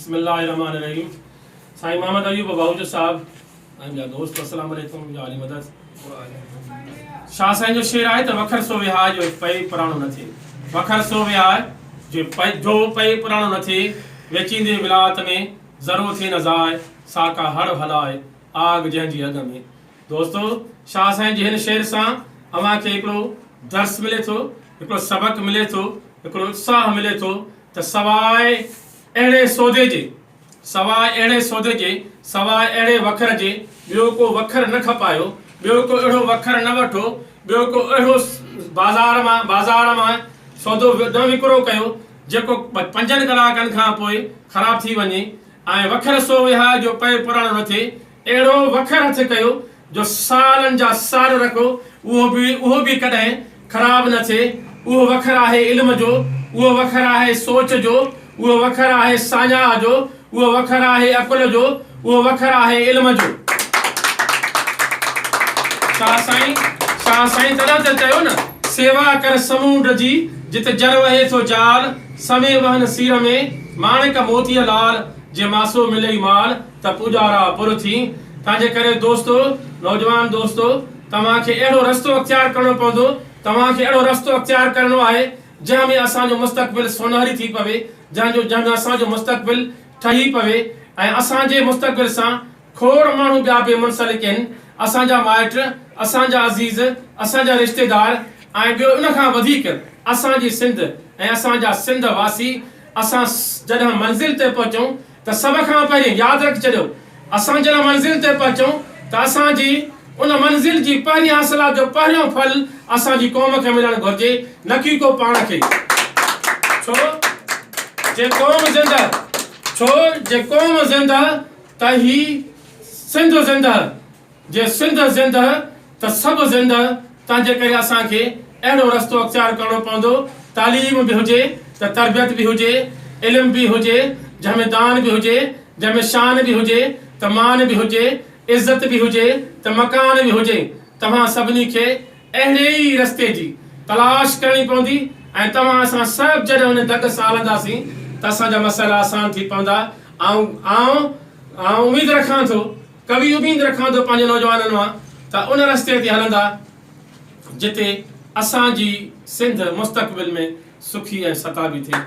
बिस्मिल्लाहिर्रहमानिर्रहीम। साईं मोहम्मद अयूब बाबूजो साहब ऐं दोस्त अस्सलाम वालेकुम या अली मदद। शाह साईं जो शेर आहे त वखर सो विहाए जो पई पुराणो न थिए। वखर सो विहाए जो पई पुराणो न थिए। वेचींदे विलायत में ज़रो थिए न ज़ाए साका हड़ हलाए आग जंहिंजी अग में। दोस्तो शाह साईं जे हिन शेर सां अव्हां खे हिकिड़ो दर्स मिले थो, हिकिड़ो सबक मिले थो, हिकिड़ो उत्साह मिले थो त सवाइ अहिड़े सौदे जे, सवाइ अहिड़े वखर जे ॿियो को वखर न खपायो, ॿियो को अहिड़ो वखर न वठो, ॿियो को अहिड़ो बाज़ार मां सौदो न विकिरो कयो जेको 5 कलाकनि खां पोइ ख़राब थी वञे। ऐं वखर सो विहाए जो पए पुराणो न थिए। अहिड़ो वखर हथ कयो जो सालनि जा साल रखो, उहो बि कॾहिं ख़राब न थिए। उहो वखर आहे इल्म जो, उहो वखर आहे सोच जो, उहो वखर आहे साञा जो, उहो वखर आहे अकुल जो, उहो वखर आहे इल्म जो। शाह साईं तॾहिं त चयो न, सेवा कर समूंड जी जिते जर वहे थो जाल, समय वहन सीर में माणिक मोतीअ लाल, जे मासो मिले माल त पुजारा पुर थी। तव्हांजे करे दोस्तो, नौजवान दोस्तो, तव्हांखे अहिड़ो रस्तो अख्तियार करणो पवंदो, तव्हांखे अहिड़ो रस्तो अख्तियार करणो आहे जंहिं में असांजो मुस्तक़बिल सोनहरी थी पवे, जंहिं में असांजो मुस्तक़बिल ठही पवे ऐं असांजे मुस्तक़बिल सां खोड़ माण्हू ॿिया बि मुंसलिक आहिनि, असांजा माइट, असांजा अज़ीज़, असांजा रिश्तेदार ऐं ॿियो इन खां वधीक असांजी सिंध ऐं असांजा सिंध वासी। असां जॾहिं मंज़िल ते पहुचूं त सभ खां पहिरीं यादि रखी छॾियो, असां जॾहिं मंज़िल ते पहुचूं त असांजी उन मंज़िल जी पहिरीं हासिलात जो पहिरियों फल असांजी क़ौम खे मिलणु घुरिजे, न की को पाण खे। छो जे क़ौम ज़िंदह त ही सिंध ज़िंदह, जे सिंध ज़िंदह त सभु ज़िंदह। तंहिंजे करे असांखे अहिड़ो रस्तो अख्तियार करणो पवंदो, तालीम बि हुजे त तरबियत बि हुजे, इल्म बि हुजे, जंहिंमें दान बि हुजे, जंहिंमें शान बि हुजे त मान बि हुजे, इज़त बि हुजे त मकान बि हुजे। तव्हां सभिनी खे अहिड़े ई रस्ते जी तलाश करणी पवंदी ऐं तव्हां असां सभु जॾहिं हुन दग सां हलंदासीं त असांजा मसइला आसान थी पवंदा। ऐं उमेद रखां थो, कवि उमेद रखां थो पंहिंजे नौजवाननि मां त उन रस्ते ते हलंदा जिते असांजी सिंध मुस्तक़बिल में सुखी ऐं सता बि थिए।